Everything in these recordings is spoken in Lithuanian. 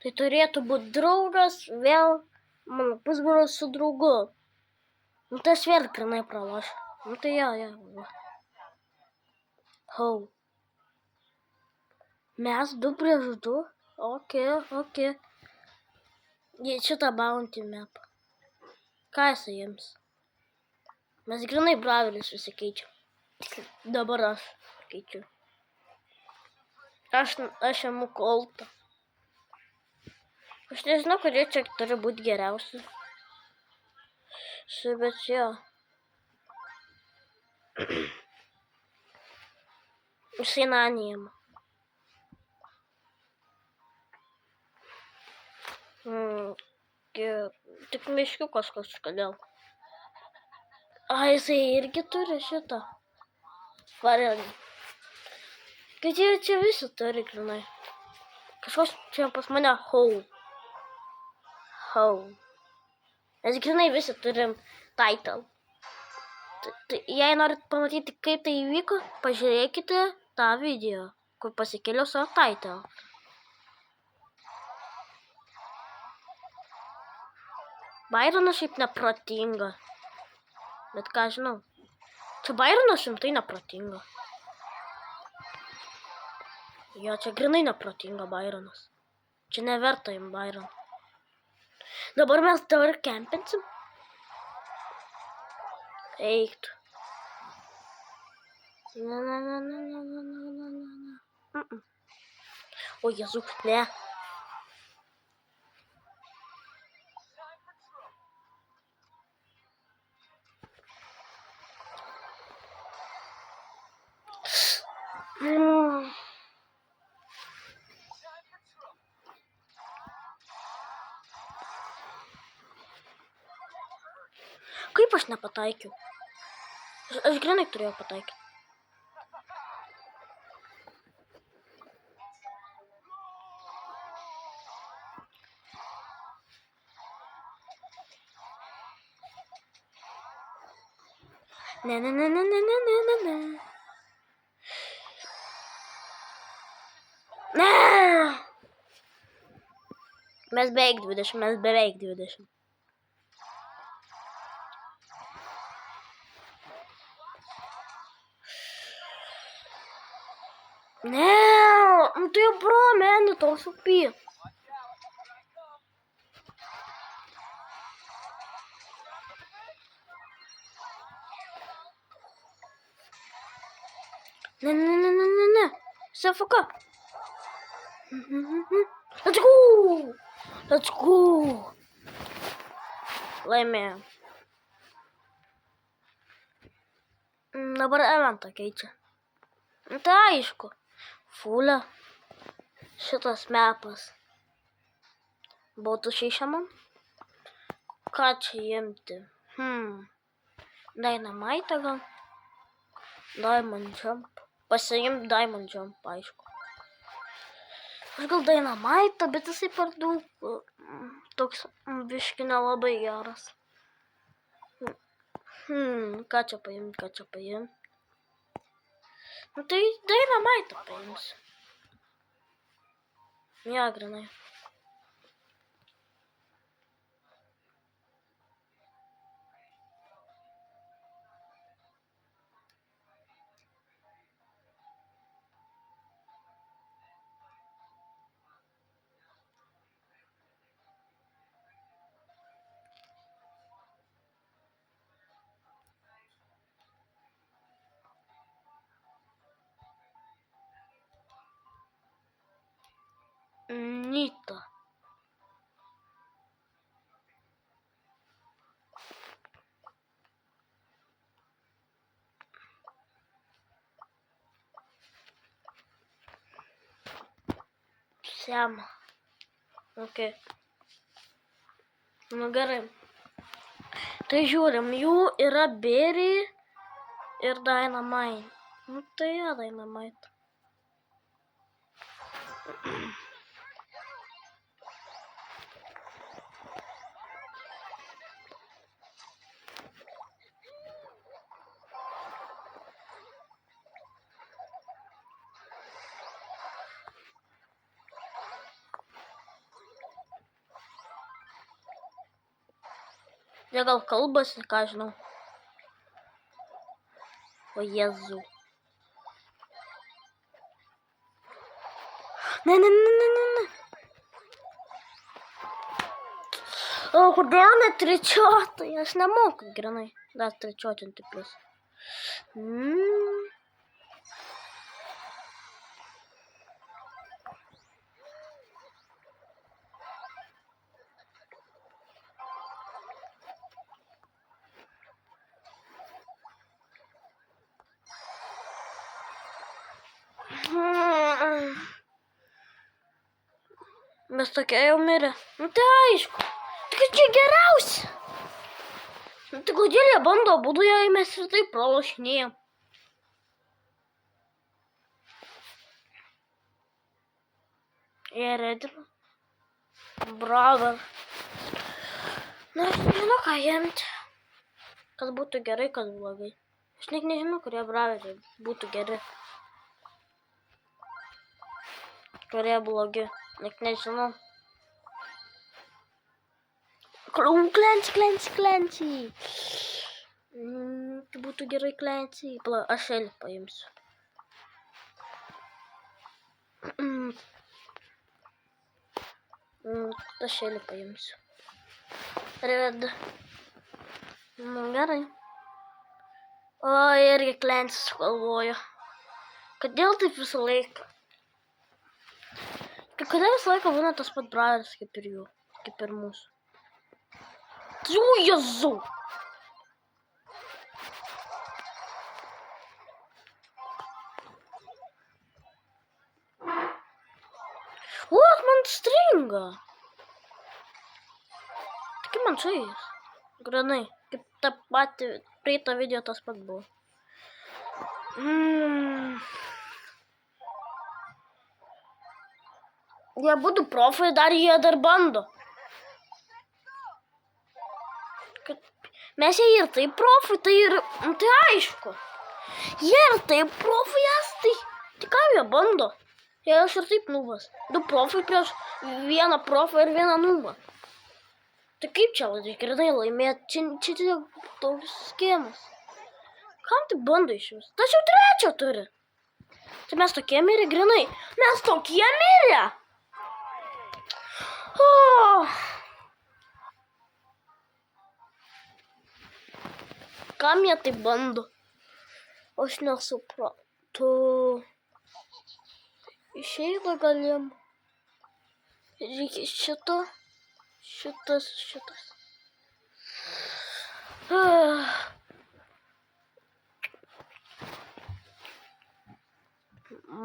Tai turėtų būti draugas, vėl mano pusbrolis su draugu. Nu tai aš vėl grinai pralošiu. Nu tai jo. Hau. Mes 2-2. Ok. Jie šitą bounty map. Ką jisai jiems? Mes grinai bravelius visi keičiam. Dabar aš keičiu. Aš ėmu koltą. Aš nežinau, kurie čia turi būti geriausi. Bet jo. Jisai nanijama. Tik miškiukas kažkodėl. Jisai irgi turi šitą. Varelį. Kad jie čia visi turi grinai. Kažkoks čia pas mane Hau. Mes grinai visi turim title. Jei norit pamatyti, kaip tai įvyko, pažiūrėkite tą video, kur pasikėliau savo title. Byronas šiaip neprotinga. Bet ką žinau. Čia Byronas šimtai neprotinga. Jo, čia grinai neprotinga Byronas. Čia neverta jam Byron. Dabar mes kempinsim. Eiktų. Na. O, Jezu, ne. Kaip aš nepataikiau? Aš grinai turėjau pataikyti. Ne. Mes beveik 20. Ne, tu jau pro, meni, toks upy. Ne. Sefuka. Let's go. Laimėjom. Dabar eventą keičia. Tai aišku. Fulė. Šitas mepas. Būtų šeišiamam. Ką čia imti? Dynamite gal? Diamond Jump. Pasiimt Diamond Jump, aišku. Aš gal Dynamite, bet jisai per daug toks biški nelabai geras. Ką čia paimt? Nu tai Dynamite paimsiu. Ja, grinai. Nita. Sema. Ok. Nu gerai. Tai žiūrim, jų yra Berry ir Dynamite. Nu tai jo Dynamite. Jie gal kalbasi, ką žinau. O Jėzau. Ne. O kodėl ne trečiotai? Aš nemoku grinai. Dar trečiotinti plus. Mes tokie jau mirė. Nu tai aišku. Tai čia geriausia. Nu tai kodėl jie bando abudu, jei mes ir taip pralošinėjom. Jie redina. Bravo. Na, aš nežinau, ką jemti. Kas būtų gerai, kas blogai. Aš net nežinau, kurie braveriai būtų geri. Kurie blogi. Net nežinau. Clancy. Tai būtų gerai Clancy. Aš Elį paimsiu. Aš Elį paimsiu. Red. Nu, gerai. O, irgi Clancy sugalvojo. Kodėl taip visą laiką? Kodėl visą laiką būna tas pat braveris kaip ir jų, kaip ir mūsų. O, Jėzau! O, man stringa. Tik man čia jis. Granai, kaip tą patį, praeitą video tas pat buvo. Jie būtų profai, jie dar bando. Mes jie ir taip profai, tai ir, tai aišku. Jie ir taip profai, tai ką jie bando? Jie aš ir taip nubas. Du profai prieš vieną profą ir vieną nubą. Tai kaip čia grinai laimėti? Čia toks skėmas. Kam tai bando iš jūs? Tačiau trečią turi. Tai mes tokie mirė grinai. Mes tokie mirė! Kam jie tai bando? Aš nesuprantu. Išeina galim. Reikia šito. Šitas.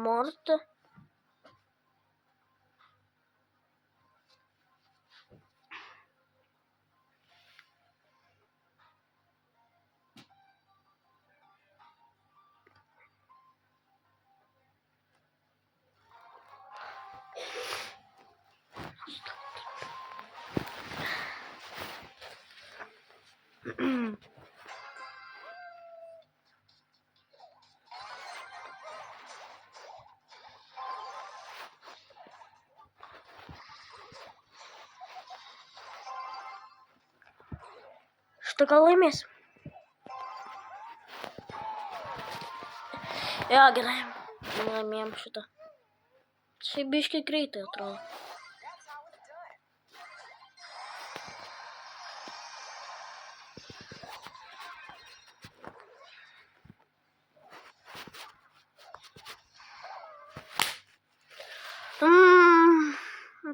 Morta. Šitą gal laimės. Jo, gerai. Laimėjom šitą. Šiaip biškai greitai atrodo.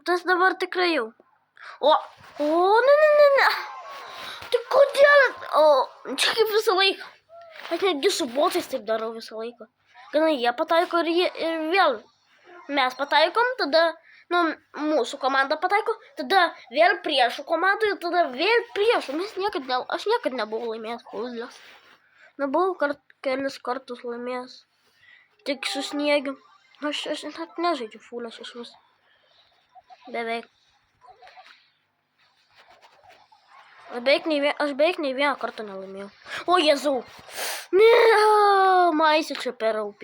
Tas dabar tikrai jau. O, ne. Tai kodėl? O, čia kaip visą laiką. Aš netgi su botais taip darau visą laiką. Gana jie pataiko ir vėl mes pataikom, tada, mūsų komanda pataiko, tada vėl priešų komandų ir tada vėl priešų. Aš niekad nebuvau laimėjęs Fullės. Nebuvau kelis kartus laimėjęs. Tik su sniegiu. Aš net nežaidžiu Fullės iš vis. Beveik. Aš beveik nei vieną kartą nelaimėjau. O, Jėzau! Ne, Maisė čia per AUP.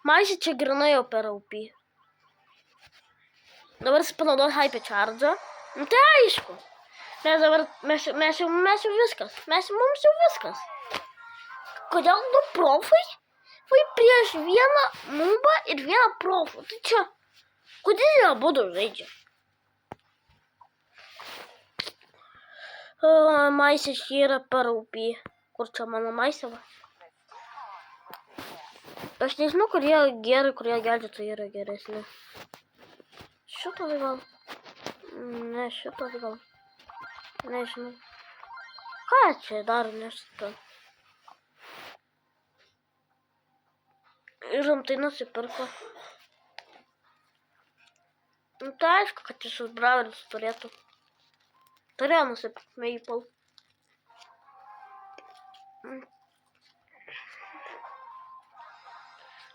Maisė grinai jau per AUP. Dabar jis panaudos Hyper Charge. Nu tai aišku. Mes jau viskas. Mums jau viskas. Kodėl du profai? Vai prieš vieną nubą ir vieną profą. Tai čia. Kodėl jie abudu žaidžia? Maisės čia yra per upį. Kur čia mano maisė va? Aš nežinau, kurie gerai, kurie gelbėtojai yra geresni. Šitas gal. Ne, šitas gal. Nežinau. Ką čia daro, nežinau. Ir rimtai nusipirko. Nu, tai aišku, kad šis braueris turėtų. Turėjo nusipirkti Maple.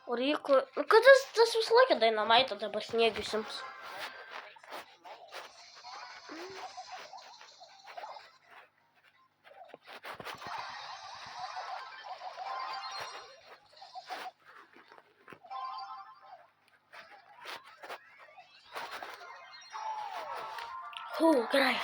O reiku... Kad tas visą laiką Dynamite dabar sniegiusiams. Gerai.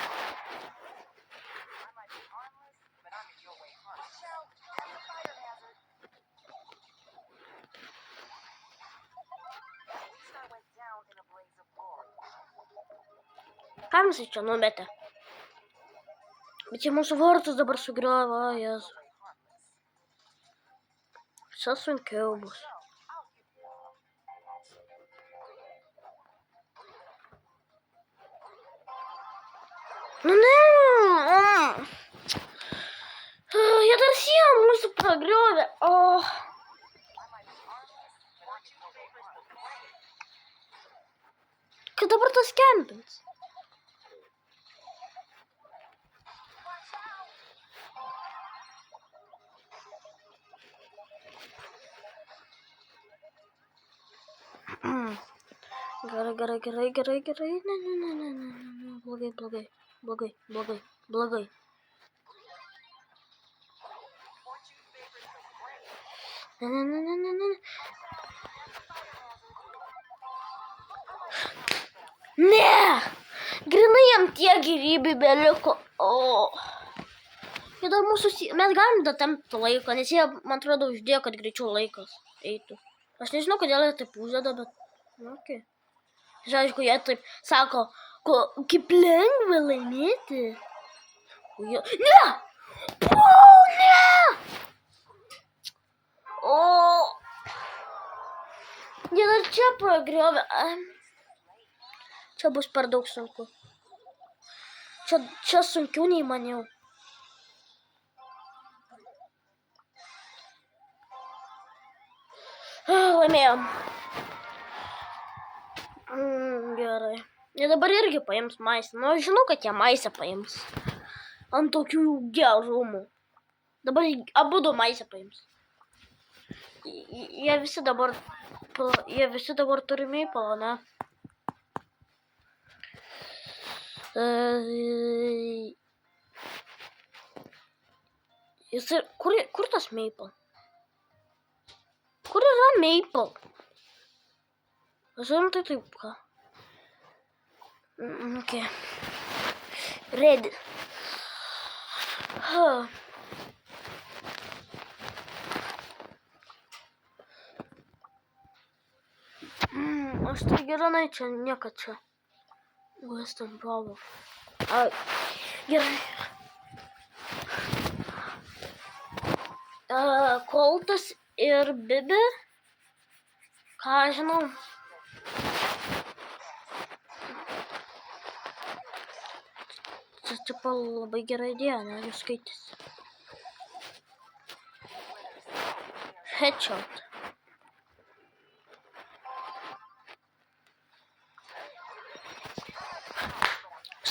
Kam jisai čia numetė? Bet čia mūsų vartus dabar sugriovė, o Jėzu. Čia sunkiau bus. Nu ne! Jie dar sieną mūsų pragriovė. Kad dabar tas kempins. Gerai. Ne. Blogai. Ne! Grinai jam tiek gyvybių beliko. Jie dar mūsų... Mes galim datempti laiką, nes jie, man atrodo, uždėjo, kad greičiau laikas eitų. Aš nežinau, kodėl jie taip uždeda, bet... Okay. Aišku, jie taip sako, kaip lengva laimėti. Ne! Ne! Jie dar čia pragriovė. Čia bus per daug sunku. Čia sunkiau nei maniau. Laimėjom. Gerai. Jie dabar irgi paims maisę. Nu, aš žinau, kad jie maisę paims. Ant tokių gerumų. Dabar abudu maisę paims. Jie visi dabar turi Maple, ne? Kur tas Maple? Kur yra Maple? Aš rimtai taip, ką? Okay. Ready. Aš tai gerai, čia niekad čia. Western Bravo. Gerai. Coltas ir Bibi. Ką žinau. Čia tipo labai gera idėja, ne? Jūs skaitys. Headshot.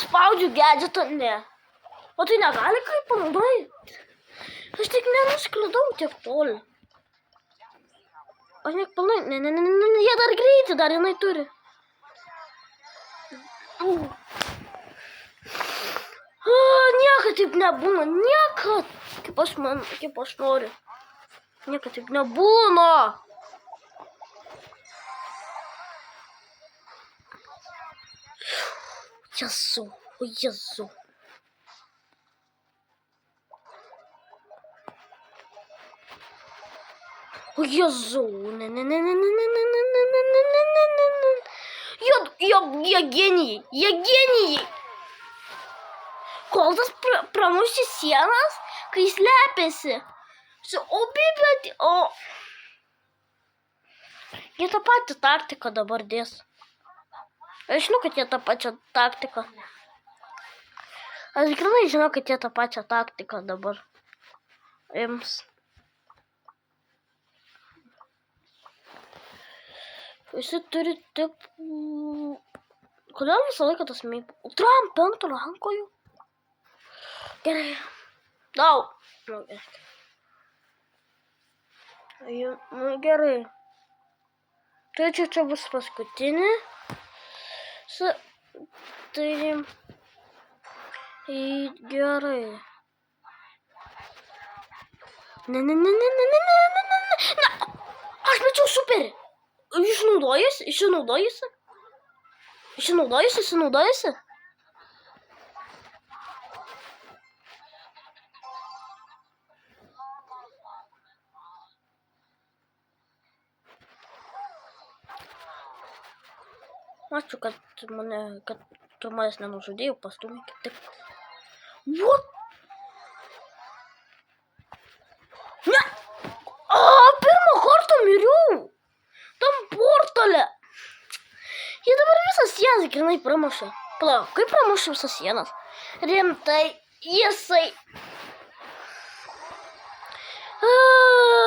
Spaudžiu gadgetą, ne. O tai negali kaip panaudoti. Aš tik nenuskridau tiek toli. Aš nek pilnai, ne, jie dar greitį, dar jinai turi. Niekad taip nebūna, niekad. Kaip aš noriu. Niekad taip nebūna. Jesu. O Jėzau. O Jėzau. Ne. Jie genijai. Kol tas pramuši sienas, kai slepiasi. Jie tą patį taktiką dabar dės. Aš žinau, kad jie tą pačią taktiką. Aš grinai žinau, kad jie tą pačią taktiką dabar ims. Visi turi tik... Kodėl visą laiką tas Maple? Trump ant rankojų. Gerai. Dau. Gerai. Tai čia bus paskutinė. Tai... Gerai. Ne. Aš mečiau superį. Išnaudojusi. Ačiū, kad tu manęs nenužudėjai, pastumė kitaip. What? Ne! Pirmą kartą miriau! Tam portale! Jie dabar visas sienas grinai pramušė. Palauk, kaip pramušė visas sienas? Rimtai, jisai...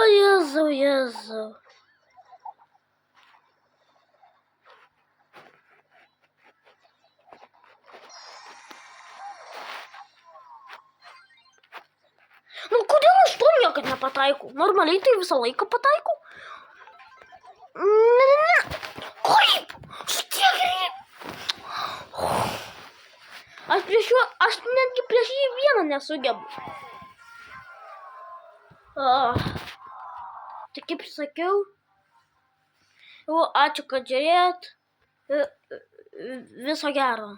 Jėzau. Nu, kodėl aš to niekad nepataikau? Normaliai tai visą laiką pataikau. Ne. Kaip? Stiekriai. Aš netgi prieš jį vieną nesugebu. Tai kaip sakiau. Ačiū, kad žiūrėjot. Viso gero.